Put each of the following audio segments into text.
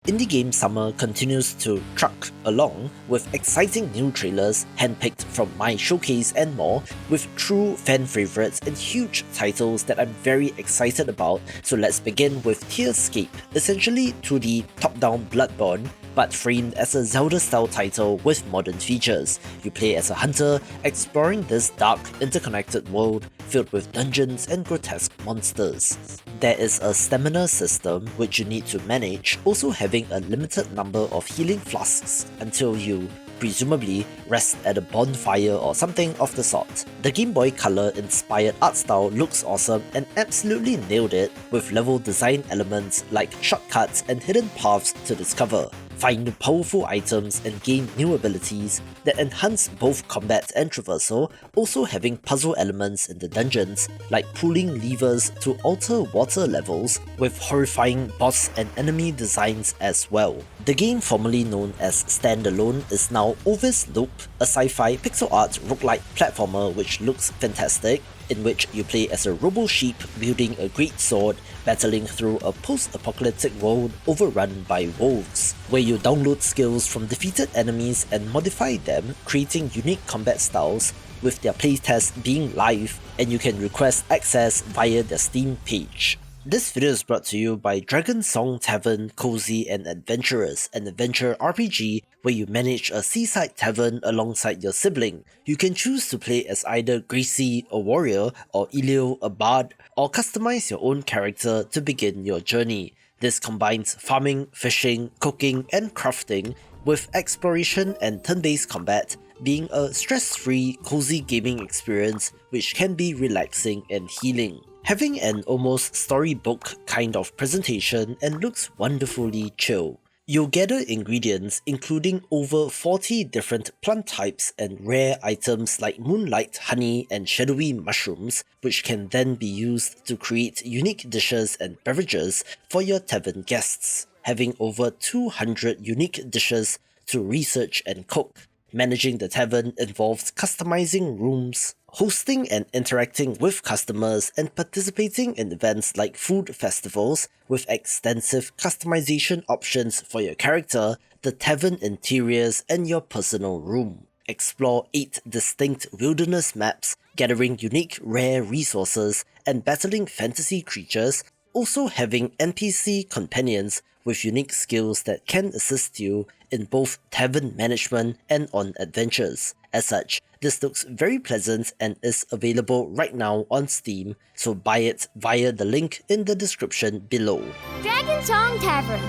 Indie game summer continues to truck along with exciting new trailers handpicked from my showcase and more, with true fan favourites and huge titles that I'm very excited about. So let's begin with Tearscape, essentially 2D top-down Bloodborne, but framed as a Zelda-style title with modern features. You play as a hunter, exploring this dark, interconnected world filled with dungeons and grotesque monsters. There is a stamina system which you need to manage, also having a limited number of healing flasks until you, presumably, rest at a bonfire or something of the sort. The Game Boy Color inspired art style looks awesome and absolutely nailed it, with level design elements like shortcuts and hidden paths to discover. Find powerful items and gain new abilities that enhance both combat and traversal, also having puzzle elements in the dungeons, like pulling levers to alter water levels, with horrifying boss and enemy designs as well. The game formerly known as Standalone is now Ovis Loop, a sci-fi pixel art roguelike platformer which looks fantastic, in which you play as a robo-sheep wielding a great sword, battling through a post-apocalyptic world overrun by wolves, where you download skills from defeated enemies and modify them, creating unique combat styles, with their playtest being live, and you can request access via their Steam page. This video is brought to you by Dragon Song Tavern, Cozy and Adventurous, an adventure RPG where you manage a seaside tavern alongside your sibling. You can choose to play as either Gracie, a warrior, or Elio, a bard, or customize your own character to begin your journey. This combines farming, fishing, cooking, and crafting, with exploration and turn-based combat being a stress-free, cozy gaming experience which can be relaxing and healing. Having an almost storybook kind of presentation and looks wonderfully chill. You'll gather ingredients including over 40 different plant types and rare items like moonlight honey and shadowy mushrooms, which can then be used to create unique dishes and beverages for your tavern guests, having over 200 unique dishes to research and cook. Managing the tavern involves customizing rooms, hosting and interacting with customers, and participating in events like food festivals with extensive customization options for your character, the tavern interiors, and your personal room. Explore 8 distinct wilderness maps, gathering unique rare resources and battling fantasy creatures, also having NPC companions with unique skills that can assist you in both tavern management and on adventures. As such, this looks very pleasant and is available right now on Steam, so buy it via the link in the description below. Dragon Song Tavern.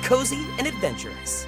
Cozy and adventurous.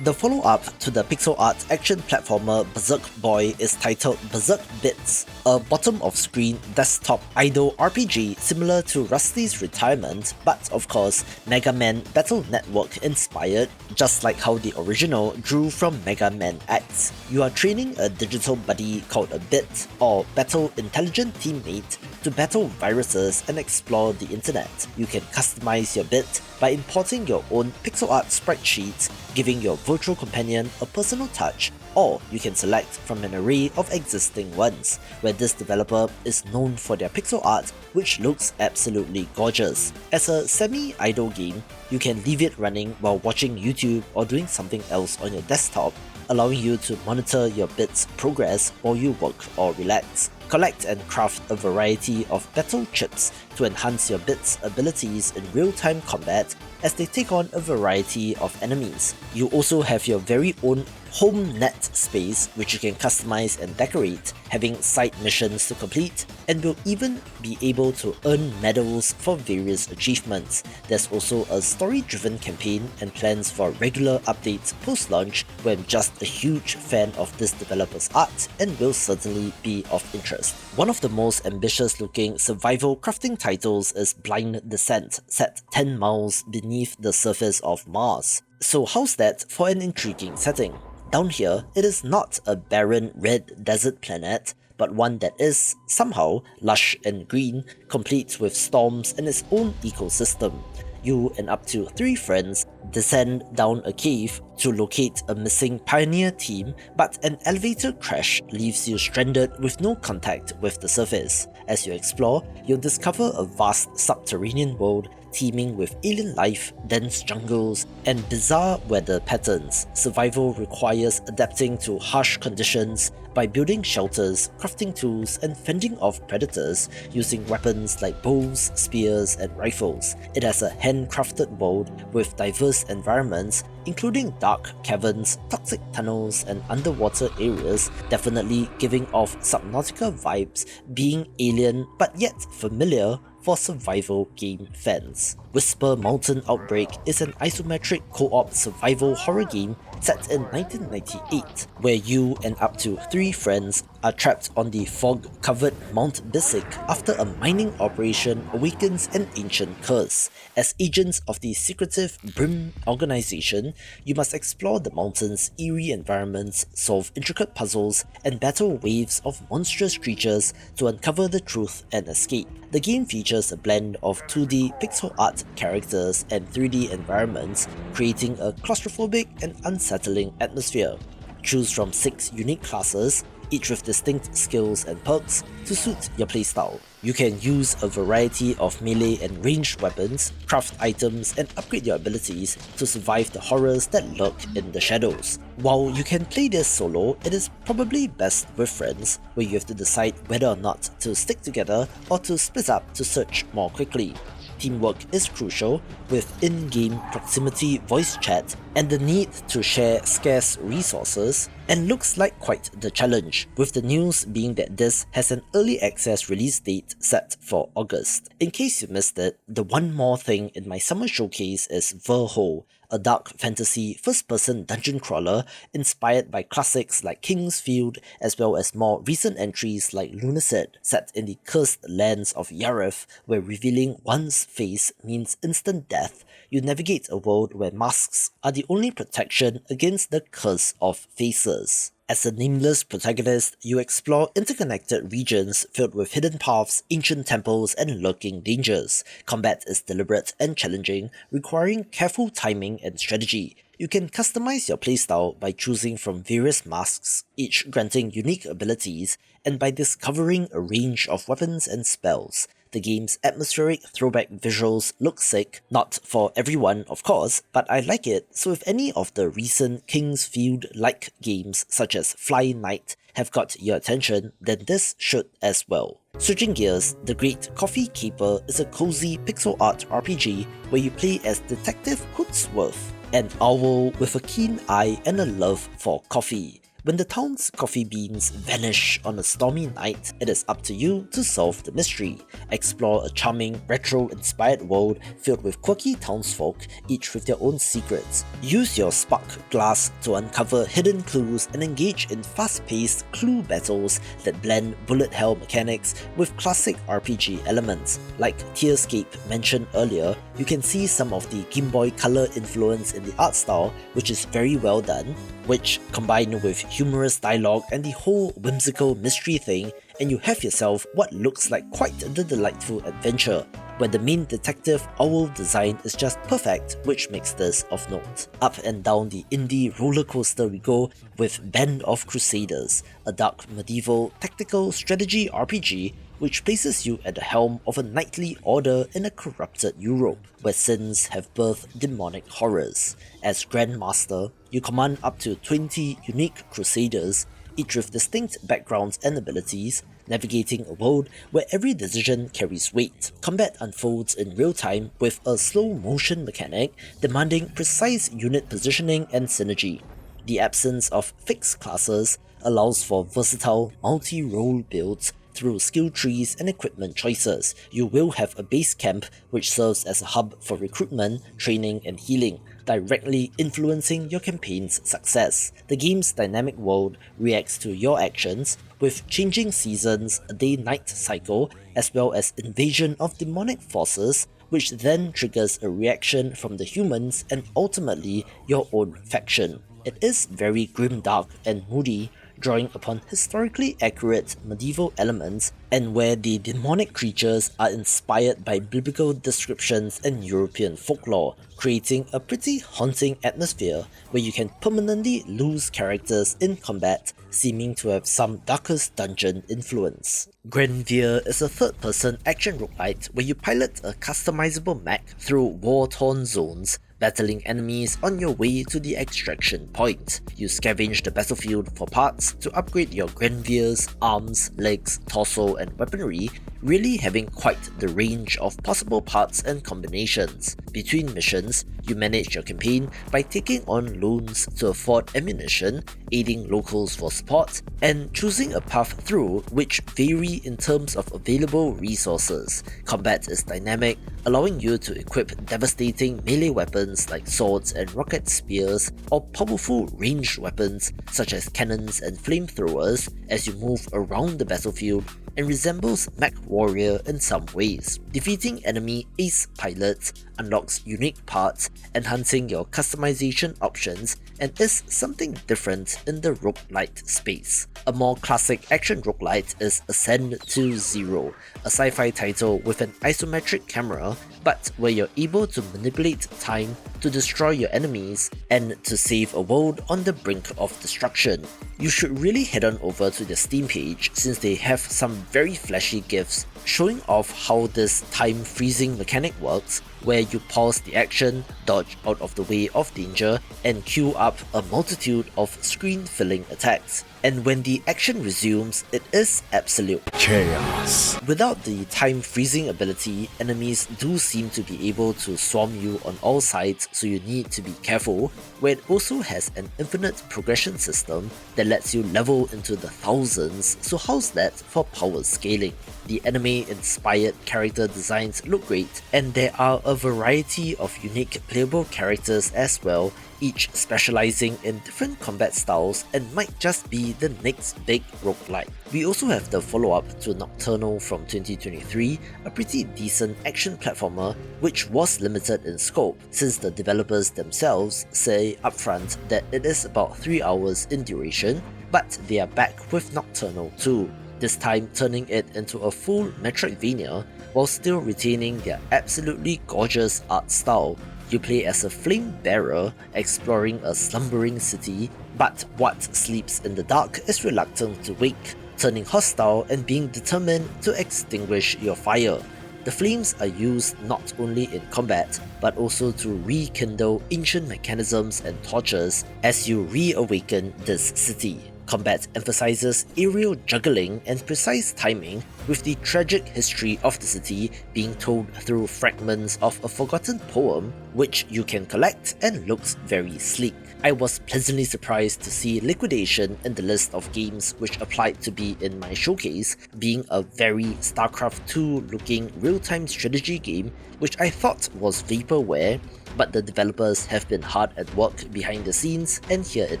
The follow-up to the pixel art action platformer Berserk Boy is titled Berserk B.I.T.S, a bottom-of-screen desktop idle RPG similar to Rusty's Retirement, but of course Mega Man Battle Network inspired, just like how the original drew from Mega Man X. You are training a digital buddy called a BIT, or Battle Intelligent Teammate, to battle viruses and explore the internet. You can customize your BIT by importing your own pixel art sprite sheets, giving your virtual companion a personal touch, or you can select from an array of existing ones, where this developer is known for their pixel art, which looks absolutely gorgeous. As a semi-idle game, you can leave it running while watching YouTube or doing something else on your desktop, allowing you to monitor your BIT's progress while you work or relax. Collect and craft a variety of battle chips to enhance your BIT's abilities in real-time combat as they take on a variety of enemies. You also have your very own home net space which you can customize and decorate, having side missions to complete, and will even be able to earn medals for various achievements. There's also a story-driven campaign and plans for regular updates post-launch, where I'm just a huge fan of this developer's art and will certainly be of interest. One of the most ambitious-looking survival crafting titles is Blind Descent, set 10 miles beneath the surface of Mars. So how's that for an intriguing setting? Down here, it is not a barren red desert planet, but one that is, somehow, lush and green, complete with storms and its own ecosystem. You and up to 3 friends descend down a cave to locate a missing pioneer team, but an elevator crash leaves you stranded with no contact with the surface. As you explore, you'll discover a vast subterranean world teeming with alien life, dense jungles, and bizarre weather patterns. Survival requires adapting to harsh conditions by building shelters, crafting tools, and fending off predators using weapons like bows, spears, and rifles. It has a handcrafted world with diverse environments, including dark caverns, toxic tunnels, and underwater areas, definitely giving off Subnautica vibes, being alien but yet familiar for survival game fans. Whisper Mountain Outbreak is an isometric co-op survival horror game set in 1998, where you and up to 3 friends are trapped on the fog-covered Mount Bisik after a mining operation awakens an ancient curse. As agents of the secretive Brim organization, you must explore the mountain's eerie environments, solve intricate puzzles, and battle waves of monstrous creatures to uncover the truth and escape. The game features a blend of 2D pixel art characters and 3D environments, creating a claustrophobic and unsettling atmosphere. Choose from 6 unique classes, each with distinct skills and perks to suit your playstyle. You can use a variety of melee and ranged weapons, craft items, and upgrade your abilities to survive the horrors that lurk in the shadows. While you can play this solo, it is probably best with friends, where you have to decide whether or not to stick together or to split up to search more quickly. Teamwork is crucial, with in-game proximity voice chat and the need to share scarce resources, and looks like quite the challenge, with the news being that this has an early access release date set for August. In case you missed it, the one more thing in my summer showcase is Verho, a dark fantasy first-person dungeon crawler inspired by classics like King's Field, as well as more recent entries like Lunasid, set in the cursed lands of Yareth, where revealing one's face means instant death. You navigate a world where masks are the only protection against the curse of faces. As a nameless protagonist, you explore interconnected regions filled with hidden paths, ancient temples, and lurking dangers. Combat is deliberate and challenging, requiring careful timing and strategy. You can customize your playstyle by choosing from various masks, each granting unique abilities, and by discovering a range of weapons and spells. The game's atmospheric throwback visuals look sick, not for everyone of course, but I like it, so if any of the recent King's Field-like games such as Fly Night have got your attention, then this should as well. Switching gears, The Great Coffee Keeper is a cozy pixel art RPG where you play as Detective Hoodsworth, an owl with a keen eye and a love for coffee. When the town's coffee beans vanish on a stormy night, it is up to you to solve the mystery. Explore a charming, retro-inspired world filled with quirky townsfolk, each with their own secrets. Use your spark glass to uncover hidden clues and engage in fast-paced clue battles that blend bullet hell mechanics with classic RPG elements. Like Tearscape mentioned earlier, you can see some of the Game Boy Color influence in the art style, which is very well done, which, combined with humorous dialogue and the whole whimsical mystery thing, and you have yourself what looks like quite the delightful adventure, where the main detective owl design is just perfect, which makes this of note. Up and down the indie roller coaster we go with Band of Crusaders, a dark medieval tactical strategy RPG which places you at the helm of a knightly order in a corrupted Europe, where sins have birthed demonic horrors. As Grandmaster, you command up to 20 unique Crusaders, each with distinct backgrounds and abilities, navigating a world where every decision carries weight. Combat unfolds in real time with a slow motion mechanic demanding precise unit positioning and synergy. The absence of fixed classes allows for versatile multi-role builds through skill trees and equipment choices. You will have a base camp which serves as a hub for recruitment, training, and healing, directly influencing your campaign's success. The game's dynamic world reacts to your actions, with changing seasons, a day-night cycle, as well as invasion of demonic forces, which then triggers a reaction from the humans and ultimately your own faction. It is very grimdark and moody, drawing upon historically accurate medieval elements and where the demonic creatures are inspired by biblical descriptions and European folklore, creating a pretty haunting atmosphere where you can permanently lose characters in combat, seeming to have some Darkest Dungeon influence. Granvir is a third-person action roguelite where you pilot a customizable mech through war-torn zones, battling enemies on your way to the extraction point. You scavenge the battlefield for parts to upgrade your Granvir's arms, legs, torso and weaponry, really having quite the range of possible parts and combinations. Between missions, you manage your campaign by taking on loans to afford ammunition, aiding locals for support, and choosing a path through which vary in terms of available resources. Combat is dynamic, allowing you to equip devastating melee weapons like swords and rocket spears, or powerful ranged weapons such as cannons and flamethrowers as you move around the battlefield, and resembles Mech Warrior in some ways. Defeating enemy ace pilots unlocks unique parts, enhancing your customization options, and is something different in the roguelite space. A more classic action roguelite is Ascend to Zero, a sci-fi title with an isometric camera, but where you're able to manipulate time to destroy your enemies and to save a world on the brink of destruction. You should really head on over to their Steam page since they have some very flashy gifs showing off how this time freezing mechanic works, where you pause the action, dodge out of the way of danger, and queue up a multitude of screen-filling attacks. And when the action resumes, it is absolute chaos. Without the time freezing ability, enemies do seem to be able to swarm you on all sides, so you need to be careful, where it also has an infinite progression system that lets you level into the thousands, so how's that for power scaling? The anime-inspired character designs look great, and there are a variety of unique playable characters as well, each specializing in different combat styles and might just be the next big roguelike. We also have the follow-up to Nocturnal from 2023, a pretty decent action platformer which was limited in scope since the developers themselves say upfront that it is about 3 hours in duration, but they are back with Nocturnal too, this time turning it into a full Metroidvania while still retaining their absolutely gorgeous art style. You play as a flame bearer exploring a slumbering city, but what sleeps in the dark is reluctant to wake, turning hostile and being determined to extinguish your fire. The flames are used not only in combat, but also to rekindle ancient mechanisms and torches as you reawaken this city. Combat emphasizes aerial juggling and precise timing, with the tragic history of the city being told through fragments of a forgotten poem which you can collect and looks very sleek. I was pleasantly surprised to see Liquidation in the list of games which applied to be in my showcase, being a very StarCraft 2 looking real-time strategy game which I thought was vaporware, but the developers have been hard at work behind the scenes, and here it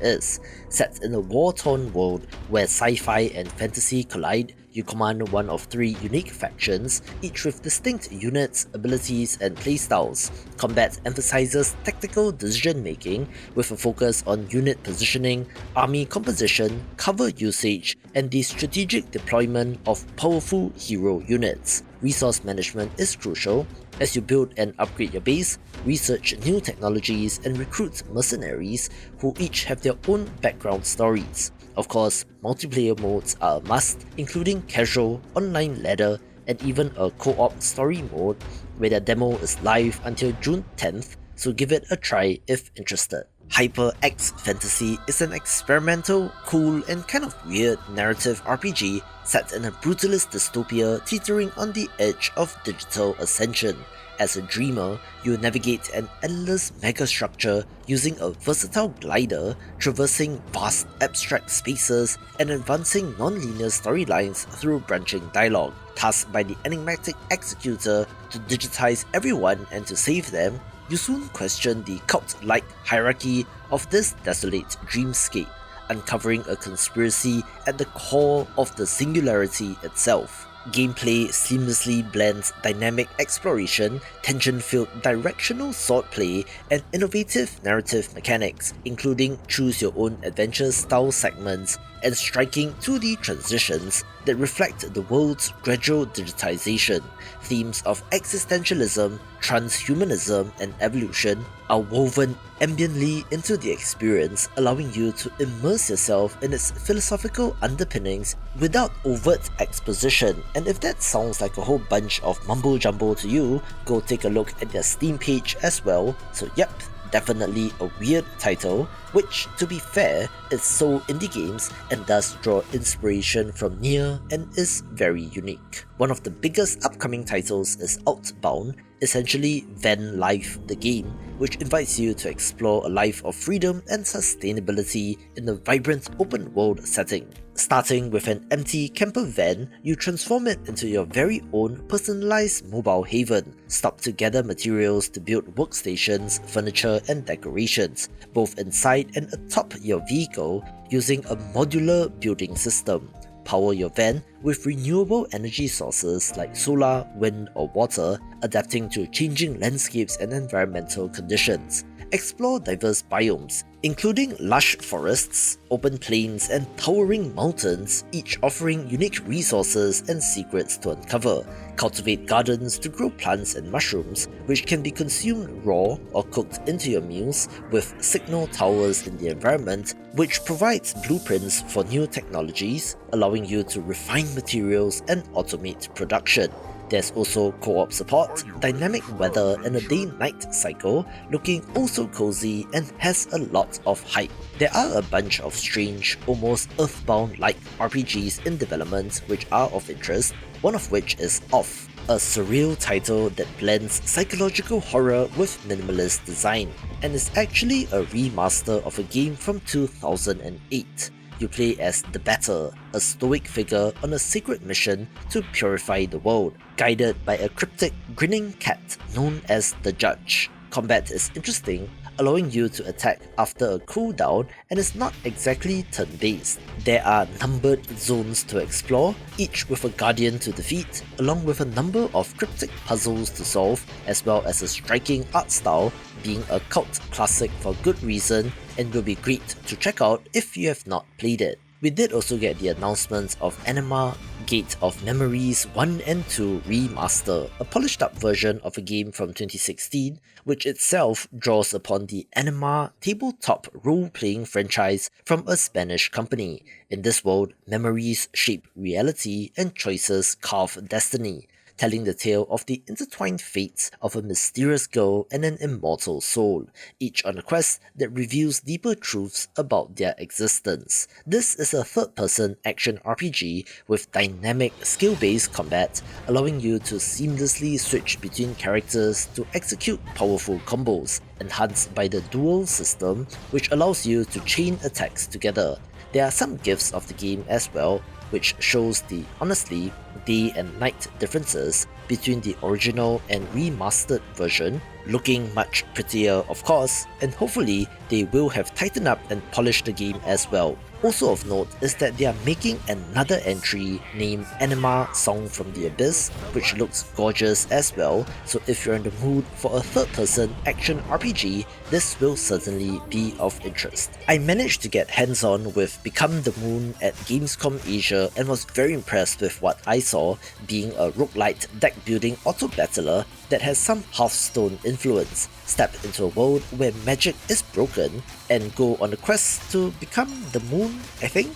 is. Set in a war-torn world where sci-fi and fantasy collide, you command one of 3 unique factions, each with distinct units, abilities, and playstyles. Combat emphasizes tactical decision-making with a focus on unit positioning, army composition, cover usage, and the strategic deployment of powerful hero units. Resource management is crucial as you build and upgrade your base, research new technologies, and recruit mercenaries who each have their own background stories. Of course, multiplayer modes are a must, including casual, online ladder, and even a co-op story mode where the demo is live until June 10th, so give it a try if interested. HYPERxFANTASY is an experimental, cool, and kind of weird narrative RPG set in a brutalist dystopia teetering on the edge of digital ascension. As a dreamer, you navigate an endless megastructure using a versatile glider, traversing vast abstract spaces and advancing non-linear storylines through branching dialogue. Tasked by the enigmatic executor to digitize everyone and to save them, you soon question the cult-like hierarchy of this desolate dreamscape, uncovering a conspiracy at the core of the singularity itself. Gameplay seamlessly blends dynamic exploration, tension-filled directional swordplay, and innovative narrative mechanics, including choose-your-own-adventure style segments and striking 2D transitions that reflect the world's gradual digitization. Themes of existentialism, transhumanism, and evolution are woven ambiently into the experience, allowing you to immerse yourself in its philosophical underpinnings without overt exposition. And if that sounds like a whole bunch of mumbo jumbo to you, go take a look at their Steam page as well. So yep, definitely a weird title, which, to be fair, is so indie games and does draw inspiration from Nier and is very unique. One of the biggest upcoming titles is Outbound, essentially Van Life the game, which invites you to explore a life of freedom and sustainability in a vibrant open world setting. Starting with an empty camper van, you transform it into your very own personalized mobile haven. Stop to gather materials to build workstations, furniture, and decorations, both inside and atop your vehicle using a modular building system. Power your van with renewable energy sources like solar, wind, or water, adapting to changing landscapes and environmental conditions. Explore diverse biomes, including lush forests, open plains, and towering mountains, each offering unique resources and secrets to uncover. Cultivate gardens to grow plants and mushrooms, which can be consumed raw or cooked into your meals, with signal towers in the environment, which provides blueprints for new technologies, allowing you to refine materials and automate production. There's also co-op support, dynamic weather, and a day-night cycle, looking also cozy and has a lot of hype. There are a bunch of strange, almost Earthbound-like RPGs in development which are of interest, one of which is Off, a surreal title that blends psychological horror with minimalist design, and is actually a remaster of a game from 2008. You play as the Batter, a stoic figure on a secret mission to purify the world, guided by a cryptic, grinning cat known as the Judge. Combat is interesting, allowing you to attack after a cooldown and is not exactly turn-based. There are numbered zones to explore, each with a guardian to defeat, along with a number of cryptic puzzles to solve, as well as a striking art style, being a cult classic for good reason, and will be great to check out if you have not played it. We did also get the announcement of Anima Gate of Memories 1 and 2 Remaster, a polished up version of a game from 2016, which itself draws upon the Anima tabletop role-playing franchise from a Spanish company. In this world, memories shape reality and choices carve destiny, telling the tale of the intertwined fates of a mysterious girl and an immortal soul, each on a quest that reveals deeper truths about their existence. This is a third-person action RPG with dynamic skill-based combat, allowing you to seamlessly switch between characters to execute powerful combos, enhanced by the duel system, which allows you to chain attacks together. There are some gifts of the game as well, which shows the, honestly, day and night differences between the original and remastered version, looking much prettier of course, and hopefully they will have tightened up and polished the game as well. Also of note is that they are making another entry named Anima Song from the Abyss, which looks gorgeous as well, so if you're in the mood for a third-person action RPG, this will certainly be of interest. I managed to get hands-on with Become the Moon at Gamescom Asia and was very impressed with what I saw, being a roguelite deck-building auto-battler that has some Hearthstone influence. Step into a world where magic is broken and go on a quest to become the moon, I think?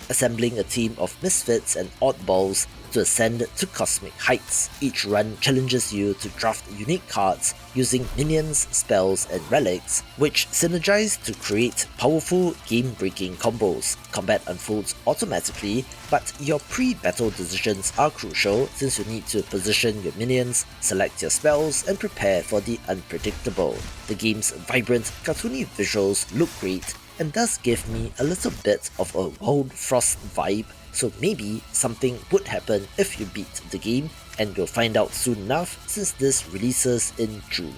Assembling a team of misfits and oddballs to ascend to cosmic heights. Each run challenges you to draft unique cards using minions, spells, and relics, which synergize to create powerful game-breaking combos. Combat unfolds automatically, but your pre-battle decisions are crucial since you need to position your minions, select your spells, and prepare for the unpredictable. The game's vibrant, cartoony visuals look great, and does give me a little bit of a Wild Frost vibe, so maybe something would happen if you beat the game, and you'll find out soon enough since this releases in June.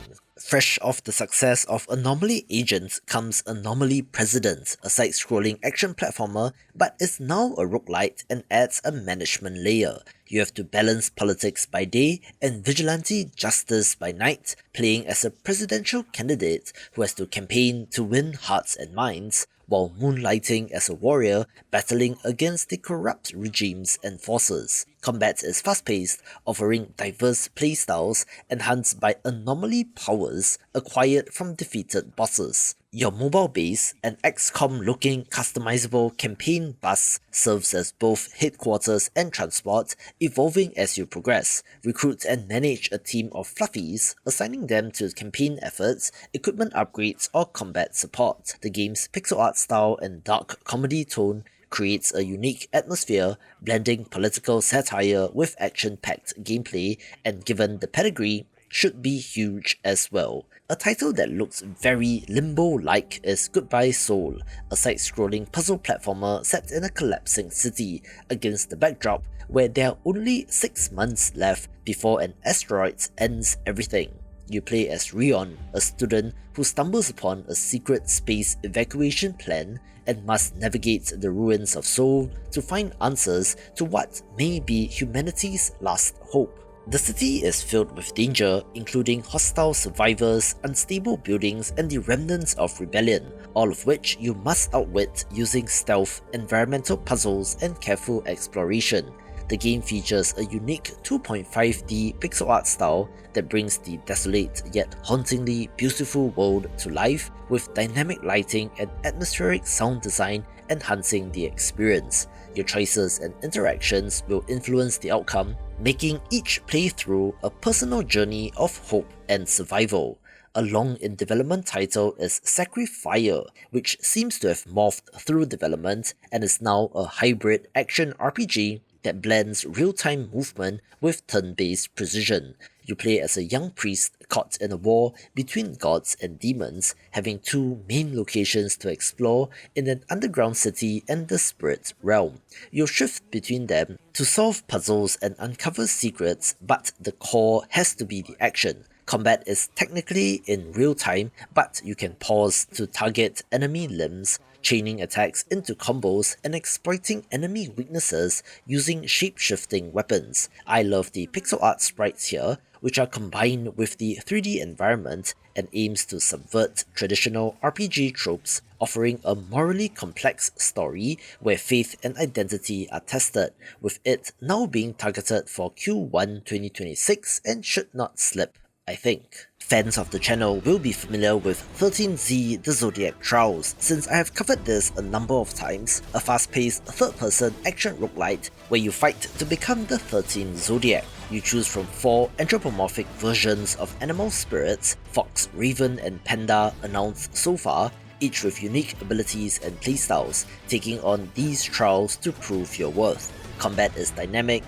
Fresh off the success of Anomaly Agents comes Anomaly President, a side-scrolling action platformer, but is now a roguelite and adds a management layer. You have to balance politics by day and vigilante justice by night, playing as a presidential candidate who has to campaign to win hearts and minds, while moonlighting as a warrior battling against the corrupt regimes and forces. Combat is fast-paced, offering diverse playstyles enhanced by anomaly powers acquired from defeated bosses. Your mobile base, an XCOM-looking customizable campaign bus, serves as both headquarters and transport, evolving as you progress. Recruit and manage a team of fluffies, assigning them to campaign efforts, equipment upgrades, or combat support. The game's pixel art style and dark comedy tone creates a unique atmosphere, blending political satire with action-packed gameplay, and given the pedigree, should be huge as well. A title that looks very Limbo-like is Goodbye Seoul, a side-scrolling puzzle platformer set in a collapsing city against the backdrop where there are only 6 months left before an asteroid ends everything. You play as Rion, a student who stumbles upon a secret space evacuation plan and must navigate the ruins of Seoul to find answers to what may be humanity's last hope. The city is filled with danger, including hostile survivors, unstable buildings, and the remnants of rebellion, all of which you must outwit using stealth, environmental puzzles, and careful exploration. The game features a unique 2.5D pixel art style that brings the desolate yet hauntingly beautiful world to life, with dynamic lighting and atmospheric sound design enhancing the experience. Your choices and interactions will influence the outcome, making each playthrough a personal journey of hope and survival. A long-in-development title is SacriFire, which seems to have morphed through development and is now a hybrid action RPG that blends real-time movement with turn-based precision. You play as a young priest caught in a war between gods and demons, having 2 main locations to explore in an underground city and the spirit realm. You'll shift between them to solve puzzles and uncover secrets, but the core has to be the action. Combat is technically in real time, but you can pause to target enemy limbs, chaining attacks into combos and exploiting enemy weaknesses using shape-shifting weapons. I love the pixel art sprites here, which are combined with the 3D environment and aims to subvert traditional RPG tropes, offering a morally complex story where faith and identity are tested, with it now being targeted for Q1 2026 and should not slip, I think. Fans of the channel will be familiar with 13Z The Zodiac Trials, since I have covered this a number of times, a fast-paced third-person action roguelite where you fight to become the 13th Zodiac. You choose from 4 anthropomorphic versions of animal spirits, Fox, Raven, and Panda announced so far, each with unique abilities and playstyles, taking on these trials to prove your worth. Combat is dynamic,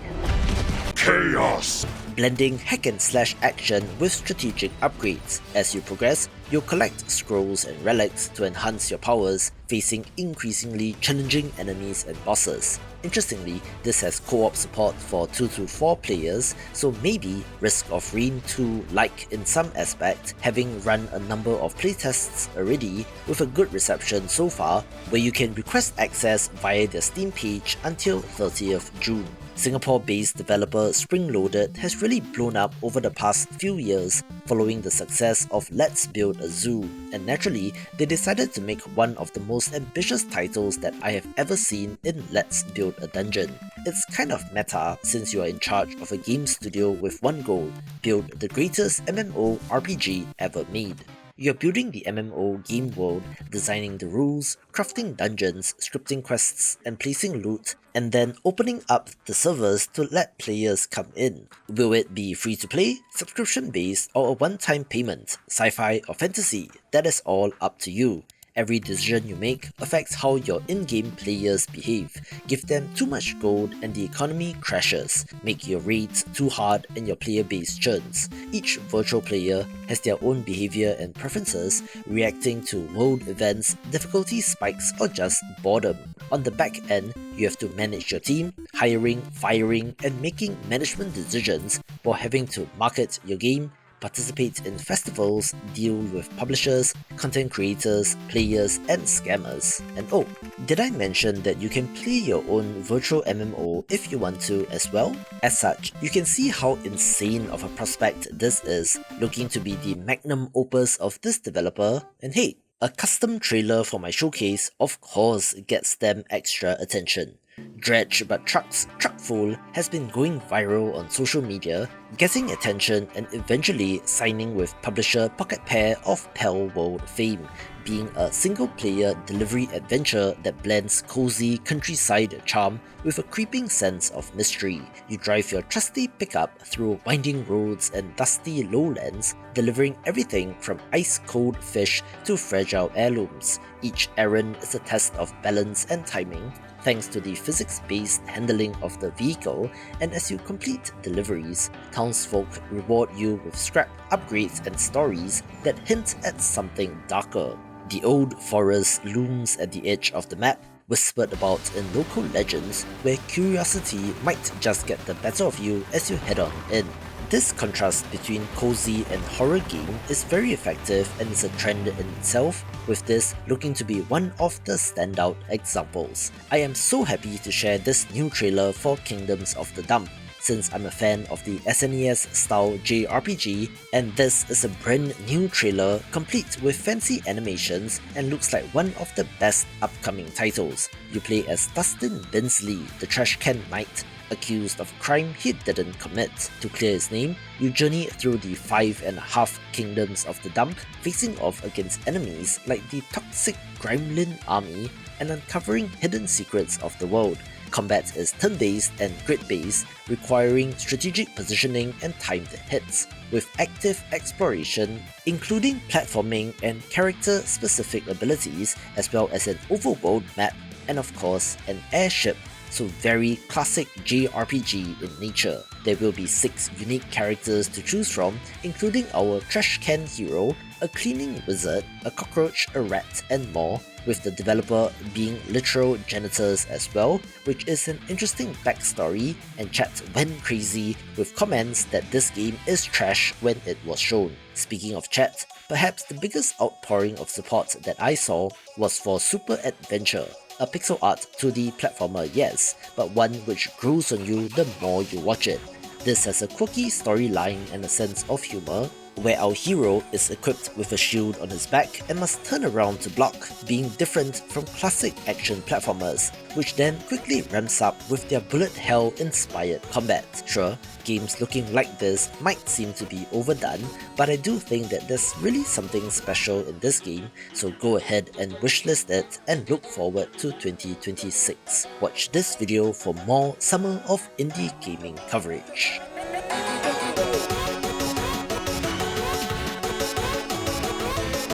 Chaos! blending hack-and-slash action with strategic upgrades. As you progress, you'll collect scrolls and relics to enhance your powers, facing increasingly challenging enemies and bosses. Interestingly, this has co-op support for 2-4 players, so maybe Risk of Rain 2-like in some aspect, having run a number of playtests already with a good reception so far, where you can request access via their Steam page until 30th June. Singapore-based developer Spring Loaded has really blown up over the past few years following the success of Let's Build a Zoo, and naturally, they decided to make one of the most ambitious titles that I have ever seen in Let's Build a Dungeon. It's kind of meta since you are in charge of a game studio with one goal: build the greatest MMO RPG ever made. You're building the MMO game world, designing the rules, crafting dungeons, scripting quests, and placing loot, and then opening up the servers to let players come in. Will it be free to play, subscription-based, or a one-time payment, sci-fi or fantasy? That is all up to you. Every decision you make affects how your in-game players behave. Give them too much gold and the economy crashes. Make your raids too hard and your player base churns. Each virtual player has their own behavior and preferences, reacting to world events, difficulty spikes, or just boredom. On the back end, you have to manage your team, hiring, firing, and making management decisions while having to market your game, participate in festivals, deal with publishers, content creators, players, and scammers. And oh, did I mention that you can play your own virtual MMO if you want to as well? As such, you can see how insane of a prospect this is, looking to be the magnum opus of this developer, and hey, a custom trailer for my showcase of course gets them extra attention. Dredge But Trucks Truckful has been going viral on social media, getting attention and eventually signing with publisher Pocket Pair of Pal World fame, being a single-player delivery adventure that blends cozy countryside charm with a creeping sense of mystery. You drive your trusty pickup through winding roads and dusty lowlands, delivering everything from ice-cold fish to fragile heirlooms. Each errand is a test of balance and timing, thanks to the physics-based handling of the vehicle, and as you complete deliveries, townsfolk reward you with scrap, upgrades, and stories that hint at something darker. The old forest looms at the edge of the map, whispered about in local legends, where curiosity might just get the better of you as you head on in. This contrast between cozy and horror game is very effective and is a trend in itself, with this looking to be one of the standout examples. I am so happy to share this new trailer for Kingdoms of the Dump, since I'm a fan of the SNES style JRPG, and this is a brand new trailer complete with fancy animations and looks like one of the best upcoming titles. You play as Dustin Binsley, the trash can knight, accused of crime he didn't commit. To clear his name, you journey through the 5.5 kingdoms of the dump, facing off against enemies like the toxic Gremlin army and uncovering hidden secrets of the world. Combat is turn-based and grid-based, requiring strategic positioning and timed hits, with active exploration, including platforming and character-specific abilities, as well as an overworld map, and of course, an airship. So very classic JRPG in nature. There will be 6 unique characters to choose from, including our trash can hero, a cleaning wizard, a cockroach, a rat, and more, with the developer being literal janitors as well, which is an interesting backstory, and chat went crazy with comments that this game is trash when it was shown. Speaking of chat, perhaps the biggest outpouring of support that I saw was for Super Adventure, a pixel art 2D platformer, yes, but one which grows on you the more you watch it. This has a quirky storyline and a sense of humor, where our hero is equipped with a shield on his back and must turn around to block, being different from classic action platformers, which then quickly ramps up with their bullet hell inspired combat. Sure, games looking like this might seem to be overdone, but I do think that there's really something special in this game, so go ahead and wishlist it and look forward to 2026. Watch this video for more Summer of Indie Gaming coverage.